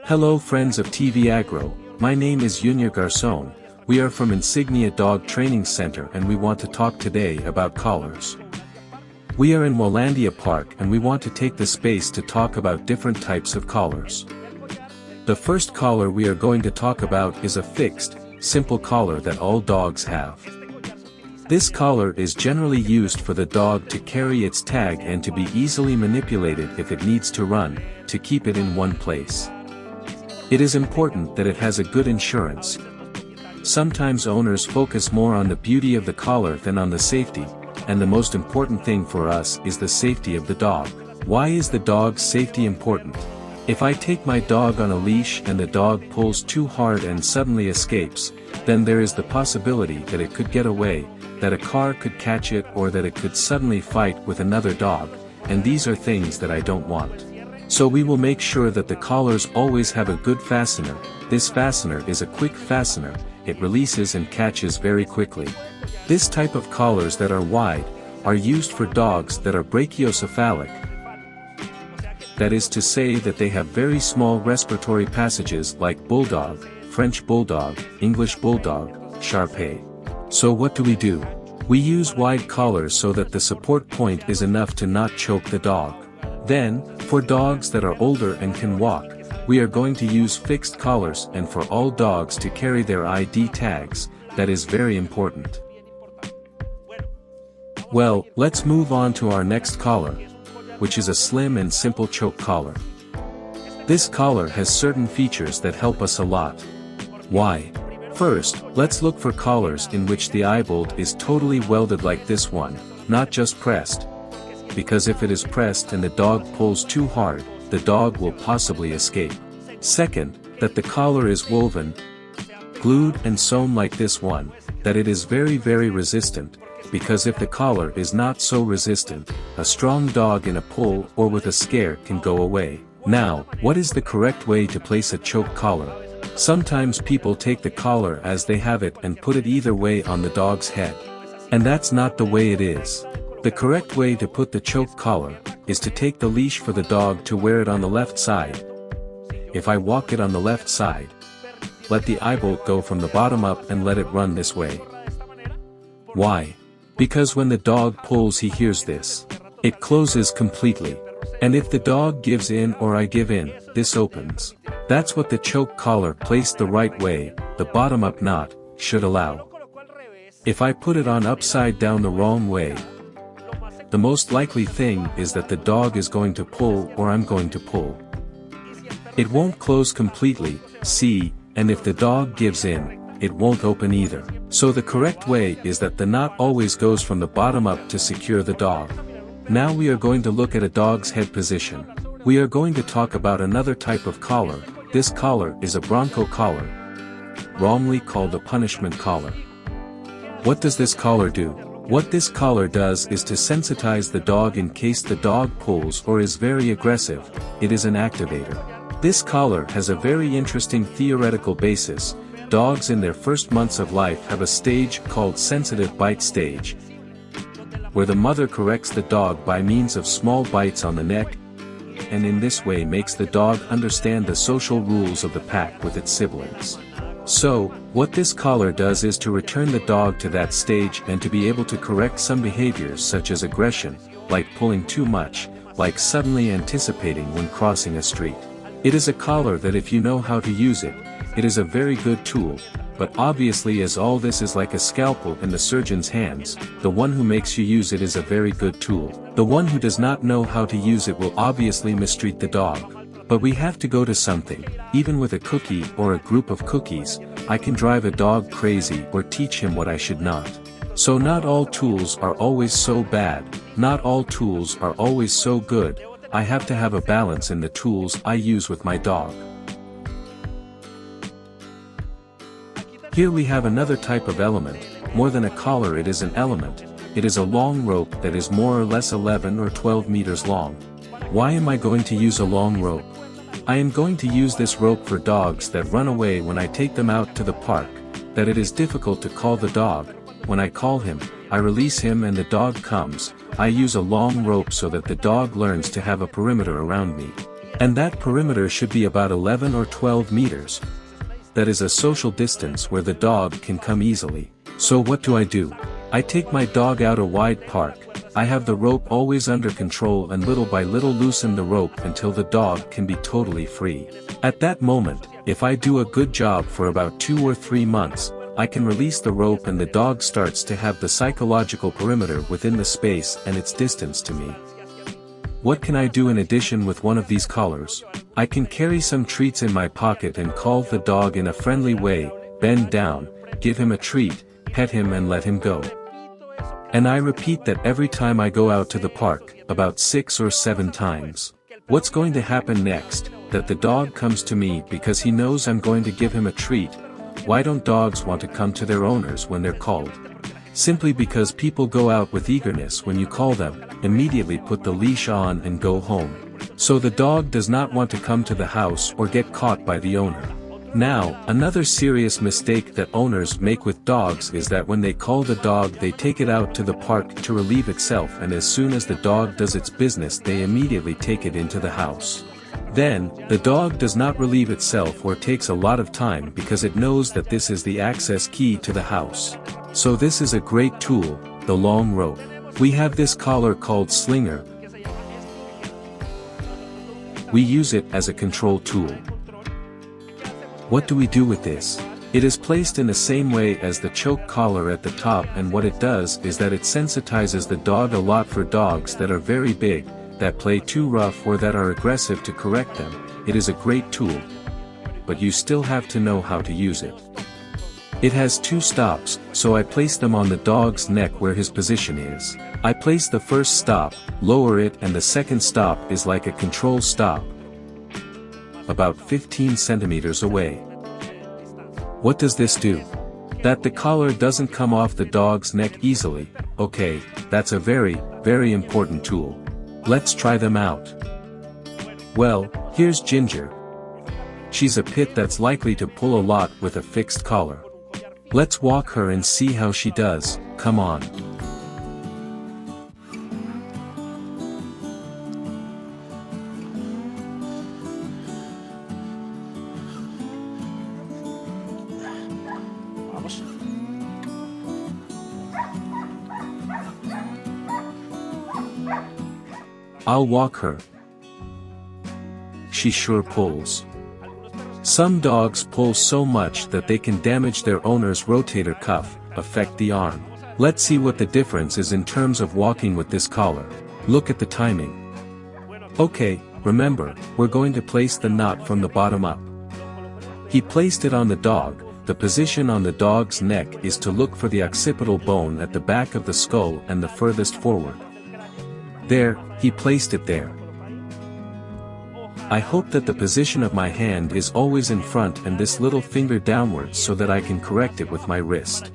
Hello friends of TvAgro, my name is Juan Garcon. We are from Insignia Dog Training Center and we want to talk today about collars. We are in Wallandia Park and we want to take the space to talk about different types of collars. The first collar we are going to talk about is a fixed, simple collar that all dogs have. This collar is generally used for the dog to carry its tag and to be easily manipulated if it needs to run, to keep it in one place. It is important that it has a good insurance. Sometimes owners focus more on the beauty of the collar than on the safety, and the most important thing for us is the safety of the dog. Why is the dog's safety important? If I take my dog on a leash and the dog pulls too hard and suddenly escapes, then there is the possibility that it could get away, that a car could catch it or that it could suddenly fight with another dog, and these are things that I don't want. So we will make sure that the collars always have a good fastener. This fastener is a quick fastener, it releases and catches very quickly. This type of collars that are wide, are used for dogs that are brachiocephalic. That is to say that they have very small respiratory passages like Bulldog, French Bulldog, English Bulldog, Shar-Pei. So what do? We use wide collars so that the support point is enough to not choke the dog. Then, for dogs that are older and can walk, we are going to use fixed collars, and for all dogs to carry their ID tags, that is very important. Well, let's move on to our next collar, which is a slim and simple choke collar. This collar has certain features that help us a lot. Why? First, let's look for collars in which the eye bolt is totally welded like this one, not just pressed. Because if it is pressed and the dog pulls too hard, the dog will possibly escape. Second, that the collar is woven, glued and sewn like this one, that it is very resistant, because if the collar is not so resistant, a strong dog in a pull or with a scare can go away. Now, what is the correct way to place a choke collar? Sometimes people take the collar as they have it and put it either way on the dog's head. And that's not the way it is. The correct way to put the choke collar, is to take the leash for the dog to wear it on the left side. If I walk it on the left side, let the eye bolt go from the bottom up and let it run this way. Why? Because when the dog pulls he hears this. It closes completely. And if the dog gives in or I give in, this opens. That's what the choke collar placed the right way, the bottom up knot, should allow. If I put it on upside down the wrong way, the most likely thing is that the dog is going to pull or I'm going to pull. It won't close completely, see, and if the dog gives in, it won't open either. So the correct way is that the knot always goes from the bottom up to secure the dog. Now we are going to look at a dog's head position. We are going to talk about another type of collar. This collar is a bronco collar, wrongly called a punishment collar. What does this collar do? What this collar does is to sensitize the dog in case the dog pulls or is very aggressive. It is an activator. This collar has a very interesting theoretical basis. Dogs in their first months of life have a stage called sensitive bite stage, where the mother corrects the dog by means of small bites on the neck, and in this way makes the dog understand the social rules of the pack with its siblings. So, what this collar does is to return the dog to that stage and to be able to correct some behaviors such as aggression, like pulling too much, like suddenly anticipating when crossing a street. It is a collar that if you know how to use it, it is a very good tool, but obviously as all this is like a scalpel in the surgeon's hands, the one who makes you use it is a very good tool. The one who does not know how to use it will obviously mistreat the dog. But we have to go to something. Even with a cookie or a group of cookies, I can drive a dog crazy or teach him what I should not. So not all tools are always so bad, not all tools are always so good. I have to have a balance in the tools I use with my dog. Here we have another type of element. More than a collar, it is an element. It is a long rope that is more or less 11 or 12 meters long. Why am I going to use a long rope? I am going to use this rope for dogs that run away when I take them out to the park, that it is difficult to call the dog. When I call him, I release him and the dog comes. I use a long rope so that the dog learns to have a perimeter around me. And that perimeter should be about 11 or 12 meters. That is a social distance where the dog can come easily. So what do? I take my dog out a wide park. I have the rope always under control and little by little loosen the rope until the dog can be totally free. At that moment, if I do a good job for about 2 or 3 months, I can release the rope and the dog starts to have the psychological perimeter within the space and its distance to me. What can I do in addition with one of these collars? I can carry some treats in my pocket and call the dog in a friendly way, bend down, give him a treat, pet him and let him go. And I repeat that every time I go out to the park, about 6 or 7 times. What's going to happen next? That the dog comes to me because he knows I'm going to give him a treat. Why don't dogs want to come to their owners when they're called? Simply because people go out with eagerness when you call them, immediately put the leash on and go home. So the dog does not want to come to the house or get caught by the owner. Now, another serious mistake that owners make with dogs is that when they call the dog they take it out to the park to relieve itself, and as soon as the dog does its business they immediately take it into the house. Then, the dog does not relieve itself or takes a lot of time because it knows that this is the access key to the house. So this is a great tool, the long rope. We have this collar called slinger. We use it as a control tool. What do we do with this? It is placed in the same way as the choke collar at the top, and what it does is that it sensitizes the dog a lot for dogs that are very big, that play too rough or that are aggressive. To correct them, it is a great tool. But you still have to know how to use it. It has 2 stops, so I place them on the dog's neck where his position is. I place the first stop, lower it, and the second stop is like a control stop, about 15 centimeters away. What does this do? That the collar doesn't come off the dog's neck easily. Okay, that's a very, very important tool. Let's try them out. Well, here's Ginger. She's a pit that's likely to pull a lot with a fixed collar. Let's walk her and see how she does. Come on. I'll walk her. She sure pulls. Some dogs pull so much that they can damage their owner's rotator cuff, affect the arm. Let's see what the difference is in terms of walking with this collar. Look at the timing. Okay, remember, we're going to place the knot from the bottom up. He placed it on the dog. The position on the dog's neck is to look for the occipital bone at the back of the skull and the furthest forward. There, he placed it there. I hope that the position of my hand is always in front and this little finger downwards so that I can correct it with my wrist.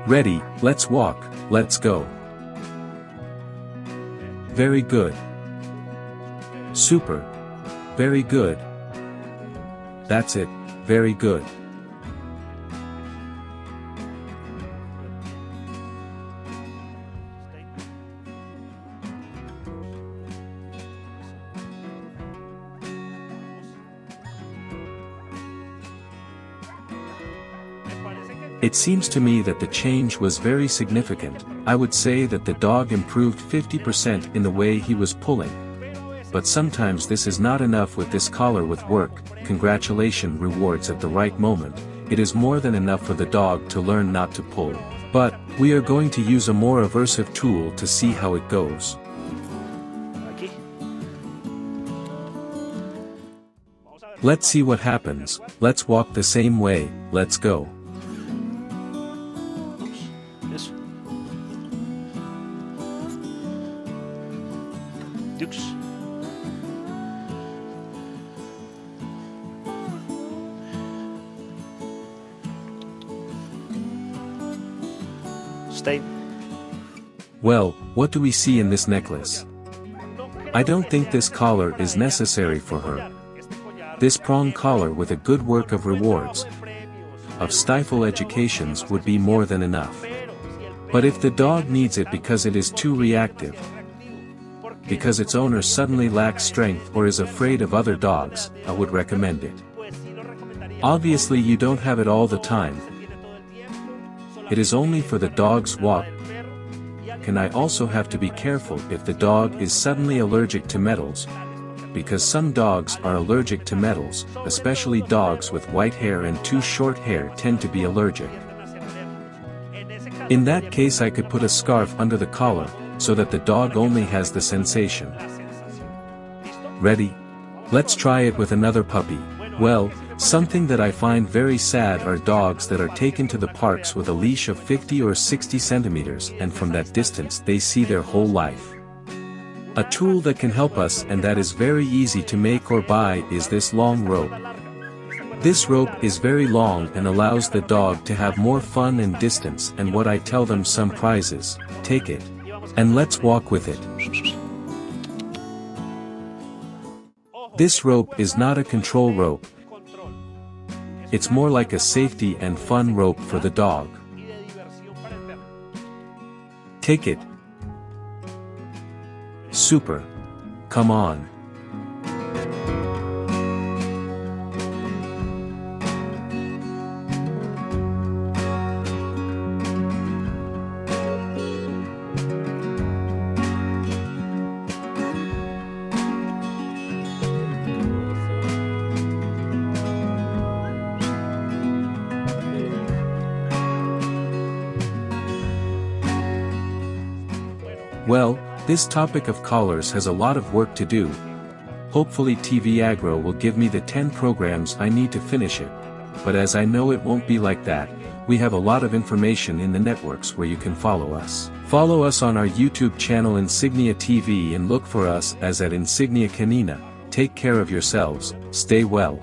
Ready, let's walk, let's go. Very good. Super. Very good. That's it, very good. It seems to me that the change was very significant. I would say that the dog improved 50% in the way he was pulling. But sometimes this is not enough with this collar. With work, congratulation rewards at the right moment, it is more than enough for the dog to learn not to pull. But, we are going to use a more aversive tool to see how it goes. Let's see what happens. Let's walk the same way, let's go. Stay. Well, what do we see in this necklace? I don't think this collar is necessary for her. This prong collar with a good work of rewards, of stifle educations would be more than enough. But if the dog needs it because it is too reactive, because its owner suddenly lacks strength or is afraid of other dogs, I would recommend it. Obviously you don't have it all the time. It is only for the dog's walk. And I also have to be careful if the dog is suddenly allergic to metals, because some dogs are allergic to metals, especially dogs with white hair and too short hair tend to be allergic. In that case I could put a scarf under the collar, so that the dog only has the sensation. Ready? Let's try it with another puppy. Well, something that I find very sad are dogs that are taken to the parks with a leash of 50 or 60 centimeters and from that distance they see their whole life. A tool that can help us and that is very easy to make or buy is this long rope. This rope is very long and allows the dog to have more fun and distance, and what I tell them, some prizes, take it. And let's walk with it. This rope is not a control rope. It's more like a safety and fun rope for the dog. Take it. Super. Come on. Well, this topic of collars has a lot of work to do. Hopefully TvAgro will give me the 10 programs I need to finish it. But as I know it won't be like that, we have a lot of information in the networks where you can follow us. Follow us on our YouTube channel Insignia TV and look for us as at Insignia Canina. Take care of yourselves, stay well.